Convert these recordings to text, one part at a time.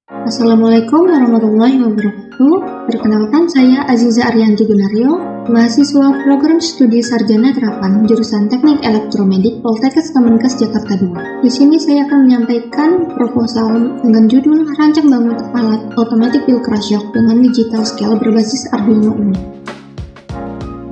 Assalamualaikum warahmatullahi wabarakatuh. Perkenalkan, saya Aziza Arianti Gunario, mahasiswa program studi Sarjana Terapan jurusan Teknik Elektromedik Poltekkes Kemenkes Jakarta II. Di sini saya akan menyampaikan proposal dengan judul Rancang Bangun Alat Automatic Peel Crusher dengan Digital Scale berbasis Arduino Uno.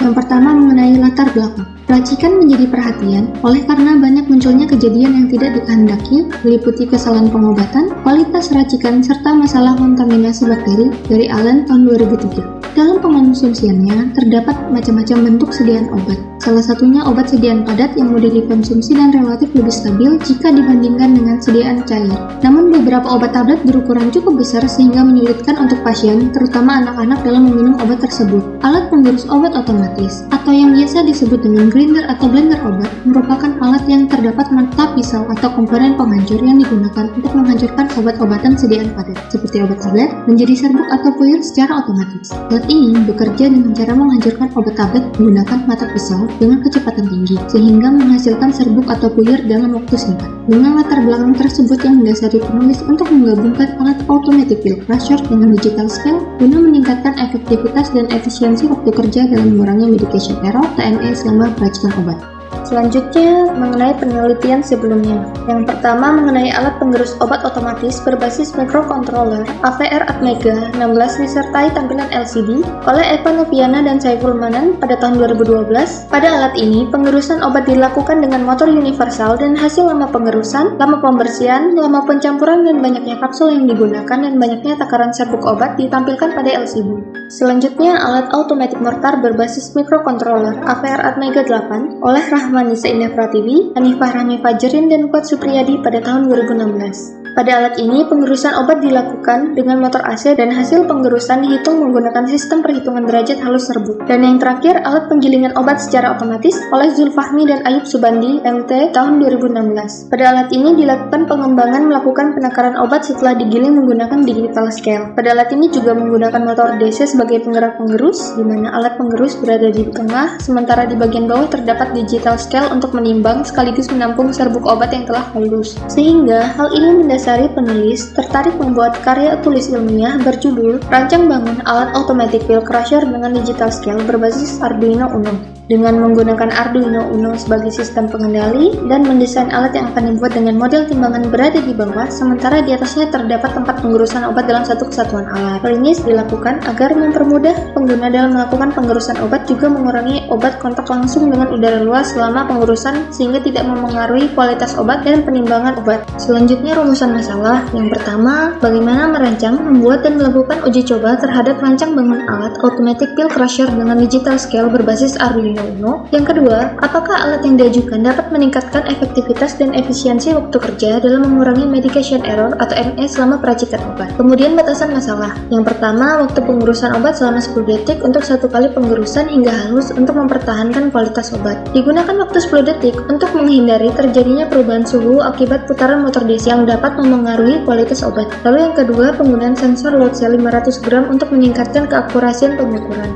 Yang pertama mengenai latar belakang. Racikan menjadi perhatian oleh karena banyak munculnya kejadian yang tidak dikehendaki, meliputi kesalahan pengobatan, kualitas racikan, serta masalah kontaminasi bakteri dari Allen tahun 2003. Dalam pengonsumsiannya, terdapat macam-macam bentuk sediaan obat. Salah satunya obat sediaan padat yang mudah dikonsumsi dan relatif lebih stabil jika dibandingkan dengan sediaan cair. Namun beberapa obat tablet berukuran cukup besar sehingga menyulitkan untuk pasien, terutama anak-anak dalam meminum obat tersebut. Alat pengurus obat otomatis, atau yang biasa disebut dengan grinder atau blender obat, merupakan alat yang terdapat mata pisau atau komponen penghancur yang digunakan untuk menghancurkan obat-obatan sediaan padat, seperti obat tablet, menjadi serbuk atau puyer secara otomatis. Alat ini bekerja dengan cara menghancurkan obat tablet menggunakan mata pisau dengan kecepatan tinggi, sehingga menghasilkan serbuk atau puyer dalam waktu singkat. Dengan latar belakang tersebut yang mendasari penulis untuk menggabungkan alat automatic peel crusher dengan digital scale guna meningkatkan efektivitas dan efisiensi waktu kerja dalam mengurangi medication error (TME) selama peracikan obat. Selanjutnya, mengenai penelitian sebelumnya. Yang pertama, mengenai alat penggerus obat otomatis berbasis microcontroller AVR Atmega 16 disertai tampilan LCD oleh Eva Noviana dan Saiful Manan pada tahun 2012. Pada alat ini, pengerusan obat dilakukan dengan motor universal dan hasil lama pengerusan, lama pembersihan, lama pencampuran, dan banyaknya kapsul yang digunakan dan banyaknya takaran serbuk obat ditampilkan pada LCD. Selanjutnya, alat automatic mortar berbasis microcontroller AVR Atmega 8 oleh Rahmanisa Indah Pratiwi, Hanifah Rahmi Fajrin, dan Kuat Supriyadi pada tahun 2016. Pada alat ini, pengerusan obat dilakukan dengan motor AC dan hasil pengerusan dihitung menggunakan sistem perhitungan derajat halus serbuk. Dan yang terakhir, alat penggilingan obat secara otomatis oleh Zulfahmi dan Ayub Subandi, MT, tahun 2016. Pada alat ini dilakukan pengembangan melakukan penakaran obat setelah digiling menggunakan digital scale. Pada alat ini juga menggunakan motor DC sebagai penggerak pengerus, di mana alat pengerus berada di tengah, sementara di bagian bawah terdapat digital scale untuk menimbang sekaligus menampung serbuk obat yang telah halus. Sehingga hal ini mendasari penulis tertarik membuat karya tulis ilmiah berjudul Rancang Bangun Alat Automatic Peel Crusher dengan Digital Scale berbasis Arduino Uno. Dengan menggunakan Arduino Uno sebagai sistem pengendali dan mendesain alat yang akan dibuat dengan model timbangan berada di bawah, sementara di atasnya terdapat tempat pengurusan obat dalam satu kesatuan alat. Hal ini dilakukan agar mempermudah pengguna dalam melakukan pengurusan obat, juga mengurangi obat kontak langsung dengan udara luas selama pengurusan sehingga tidak memengaruhi kualitas obat dan penimbangan obat. Selanjutnya, rumusan masalah. Yang pertama, bagaimana merancang, membuat, dan melakukan uji coba terhadap rancang bangun alat automatic peel crusher dengan digital scale berbasis Arduino Uno. Yang kedua, apakah alat yang diajukan dapat meningkatkan efektivitas dan efisiensi waktu kerja dalam mengurangi medication error atau ME selama peracikan obat. Kemudian batasan masalah. Yang pertama, waktu pengurusan obat selama 10 detik untuk satu kali pengurusan hingga halus untuk mempertahankan kualitas obat. Digunakan waktu 10 detik untuk menghindari terjadinya perubahan suhu akibat putaran motor DC yang dapat memengaruhi kualitas obat. Lalu yang kedua, penggunaan sensor load cell 500 gram untuk meningkatkan keakurasian pengukuran.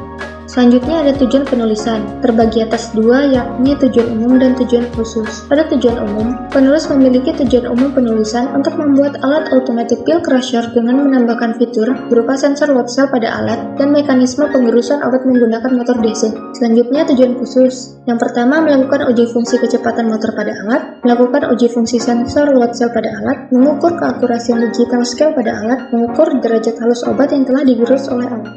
Selanjutnya ada tujuan penulisan, terbagi atas dua, yakni tujuan umum dan tujuan khusus. Pada tujuan umum, penulis memiliki tujuan umum penulisan untuk membuat alat automatic peel crusher dengan menambahkan fitur berupa sensor load cell pada alat dan mekanisme pengurusan obat menggunakan motor DC. Selanjutnya tujuan khusus. Yang pertama, melakukan uji fungsi kecepatan motor pada alat, melakukan uji fungsi sensor load cell pada alat, mengukur keakurasian digital scale pada alat, mengukur derajat halus obat yang telah digerus oleh alat.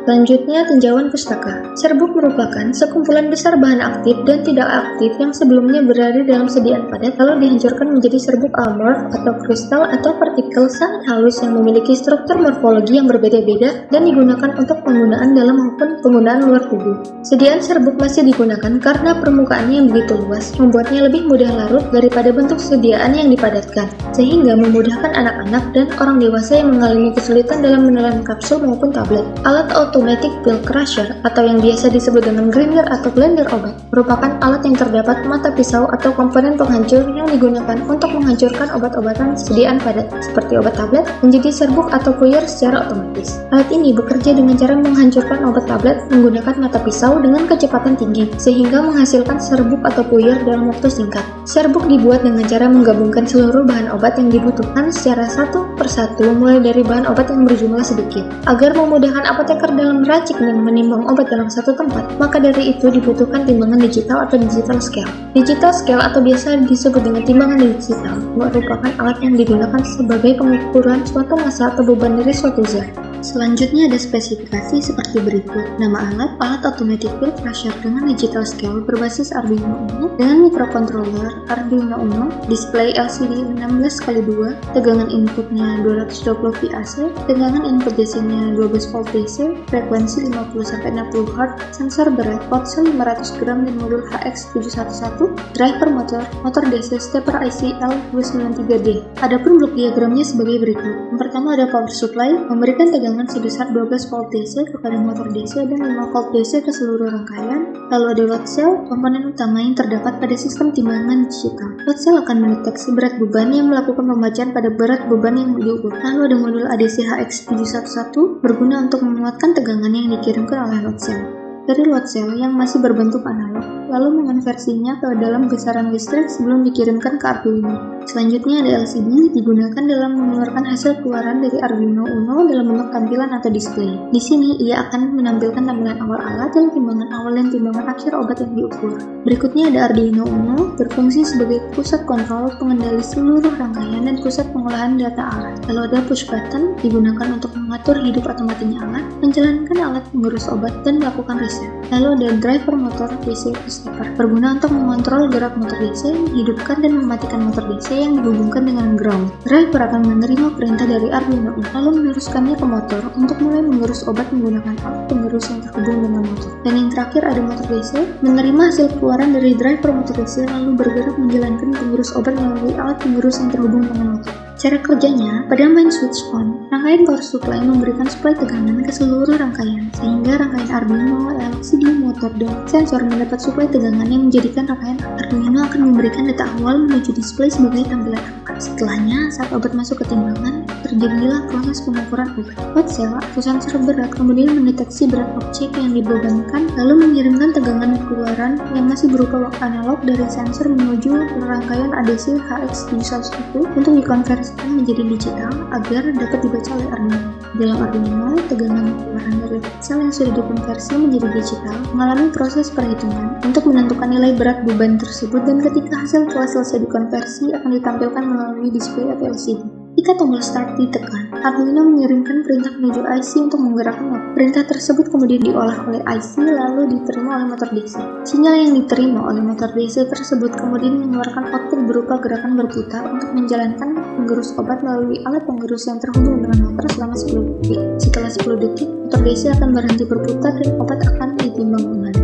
Selanjutnya, tinjauan pustaka. Serbuk merupakan sekumpulan besar bahan aktif dan tidak aktif yang sebelumnya berada dalam sediaan padat lalu dihancurkan menjadi serbuk amorf atau kristal atau partikel sangat halus yang memiliki struktur morfologi yang berbeda-beda dan digunakan untuk penggunaan dalam maupun penggunaan luar tubuh. Sediaan serbuk masih digunakan karena permukaannya yang begitu luas, membuatnya lebih mudah larut daripada bentuk sediaan yang dipadatkan, sehingga memudahkan anak-anak dan orang dewasa yang mengalami kesulitan dalam menelan kapsul maupun tablet. Alat Automatic Pill Crusher atau yang biasa disebut dengan grinder atau blender obat merupakan alat yang terdapat mata pisau atau komponen penghancur yang digunakan untuk menghancurkan obat-obatan sediaan padat seperti obat tablet menjadi serbuk atau puyer secara otomatis. Alat ini bekerja dengan cara menghancurkan obat tablet menggunakan mata pisau dengan kecepatan tinggi sehingga menghasilkan serbuk atau puyer dalam waktu singkat. Serbuk dibuat dengan cara menggabungkan seluruh bahan obat yang dibutuhkan secara satu persatu mulai dari bahan obat yang berjumlah sedikit. Agar memudahkan apoteker dalam meracik dan menimbang obat dalam satu tempat, maka dari itu dibutuhkan timbangan digital atau digital scale. Digital scale atau biasa disebut dengan timbangan digital merupakan alat yang digunakan sebagai pengukuran suatu massa atau beban dari suatu zat. Selanjutnya ada spesifikasi seperti berikut. Nama alat Automatic Pill Crusher dengan digital scale berbasis Arduino Uno dengan microcontroller Arduino Uno, display LCD 16x2, tegangan inputnya 220 V AC, tegangan input DC-nya 12 volt DC, frekuensi 50-60 Hz, sensor berat, potsel 500 gram dan modul HX711, driver motor DC stepper IC L293D. Adapun blok diagramnya sebagai berikut. Yang pertama ada power supply, memberikan tegangan sebesar 12 volt DC kepada motor DC dan 5 volt DC ke seluruh rangkaian. Lalu ada load cell, komponen utama yang terdapat pada sistem timbangan digital. Load cell akan mendeteksi berat beban yang melakukan pembacaan pada berat beban yang diukur. Lalu ada modul ADC HX711 berguna untuk menguatkan tegangan yang dikirimkan oleh load cell dari load cell yang masih berbentuk analog, lalu mengonversinya ke dalam besaran listrik sebelum dikirimkan ke Arduino. Selanjutnya ada LCD, digunakan dalam mengeluarkan hasil keluaran dari Arduino Uno dalam bentuk tampilan atau display. Di sini ia akan menampilkan tampilan awal alat dan timbangan awal dan timbangan akhir obat yang diukur. Berikutnya ada Arduino Uno, berfungsi sebagai pusat kontrol pengendali seluruh rangkaian dan pusat pengolahan data alat. Lalu ada push button, digunakan untuk mengatur hidup atau matinya alat, menjalankan alat pengurus obat dan melakukan reset. Lalu ada driver motor DC stepper, berguna untuk mengontrol gerak motor DC, menghidupkan dan mematikan motor DC yang dihubungkan dengan ground. Driver akan menerima perintah dari Arduino lalu meneruskannya ke motor untuk mulai mengurus obat menggunakan alat pengurus yang terhubung dengan motor. Dan yang terakhir ada motor DC, menerima hasil keluaran dari driver motor DC lalu bergerak menjalankan pengurus obat melalui alat pengurus yang terhubung dengan motor. Cara kerjanya, pada main switch on, rangkaian power supply memberikan suplai tegangan ke seluruh rangkaian, sehingga rangkaian Arduino, LCD, motor, dan sensor mendapat suplai tegangan yang menjadikan rangkaian Arduino akan memberikan data awal menuju display sebagai tampilan obat. Setelahnya, saat obat masuk ke timbangan, terjadilah proses pengukuran obat. Load cell atau sensor berat kemudian mendeteksi berat objek yang dibebankan, lalu mengirimkan tegangan keluaran yang masih berupa analog dari sensor menuju ke rangkaian ADC HX711 untuk dikonversi menjadi digital agar dapat dibaca oleh Arduino. Dalam Arduino, tegangan keluaran dari sel yang sudah dikonversi menjadi digital mengalami proses perhitungan untuk menentukan nilai berat beban tersebut, dan ketika hasil telah selesai dikonversi akan ditampilkan melalui display atau LCD. Jika tombol start ditekan, Arduino mengirimkan perintah menuju IC untuk menggerakkan motor. Perintah tersebut kemudian diolah oleh IC lalu diterima oleh motor DC. Sinyal yang diterima oleh motor DC tersebut kemudian mengeluarkan output berupa gerakan berputar untuk menjalankan penggerus obat melalui alat penggerus yang terhubung dengan motor selama 10 detik. Setelah 10 detik, motor DC akan berhenti berputar dan obat akan ditimbang kembali.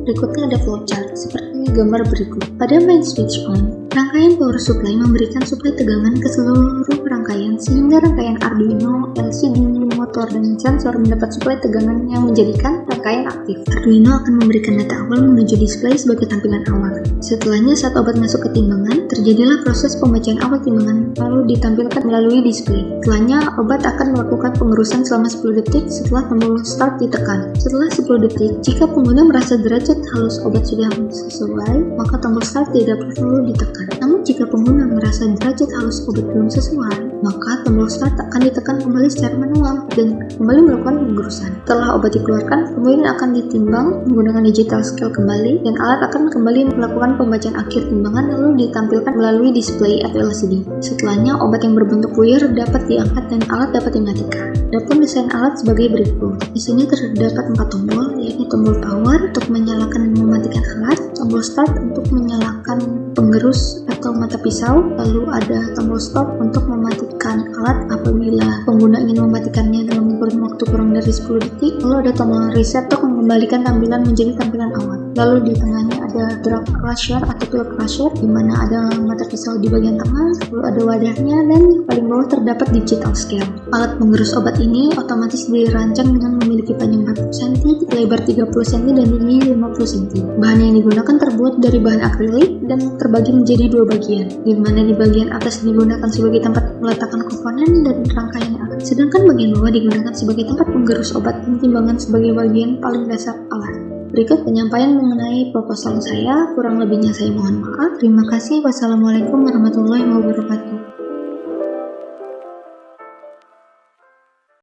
Berikutnya ada flowchart seperti gambar berikut. Pada main switch on, rangkaian power supply memberikan suplai tegangan ke seluruh rangkaian sehingga rangkaian Arduino, LCD, motor, dan sensor mendapat suplai tegangan yang menjadikan rangkaian aktif. Arduino akan memberikan data awal menuju display sebagai tampilan awal. Setelahnya, saat obat masuk ke timbangan, terjadilah proses pembacaan awal timbangan lalu ditampilkan melalui display. Setelahnya, obat akan melakukan pengurusan selama 10 detik setelah tombol start ditekan. Setelah 10 detik, jika pengguna merasa derajat halus obat sudah sesuai, maka tombol start tidak perlu ditekan. Namun jika pengguna merasa derajat halus obat belum sesuai, maka tombol start akan ditekan kembali secara manual dan kembali melakukan pengurusan. Setelah obat dikeluarkan, kemudian akan ditimbang menggunakan digital scale kembali, dan alat akan kembali melakukan pembacaan akhir timbangan lalu ditampilkan melalui display atau LCD. Setelahnya, obat yang berbentuk puyer dapat diangkat dan alat dapat dimatikan. Adapun desain alat sebagai berikut. Di sini terdapat 4 tombol, yaitu tombol power untuk menyalakan dan mematikan alat, tombol start untuk menyalakan penggerus atau mata pisau, lalu ada tombol stop untuk mematikan alat apabila pengguna ingin mematikannya dalam kurun waktu kurang dari 10 detik, lalu ada tombol reset untuk mengembalikan tampilan menjadi tampilan awal. Lalu di tengahnya ada ada drug crusher atau tool crusher, di mana ada motor pisau di bagian tengah, lalu ada wadahnya, dan di paling bawah terdapat digital scale. Alat pengerus obat ini otomatis dirancang dengan memiliki panjang 40 cm, lebar 30 cm, dan tinggi 50 cm. Bahan yang digunakan terbuat dari bahan akrilik dan terbagi menjadi dua bagian, di mana di bagian atas digunakan sebagai tempat meletakkan komponen dan rangkaian alat, sedangkan bagian bawah digunakan sebagai tempat menggerus obat dan timbangan sebagai bagian paling dasar alat. Berikut penyampaian mengenai proposal saya, kurang lebihnya saya mohon maaf. Terima kasih. Wassalamualaikum warahmatullahi wabarakatuh.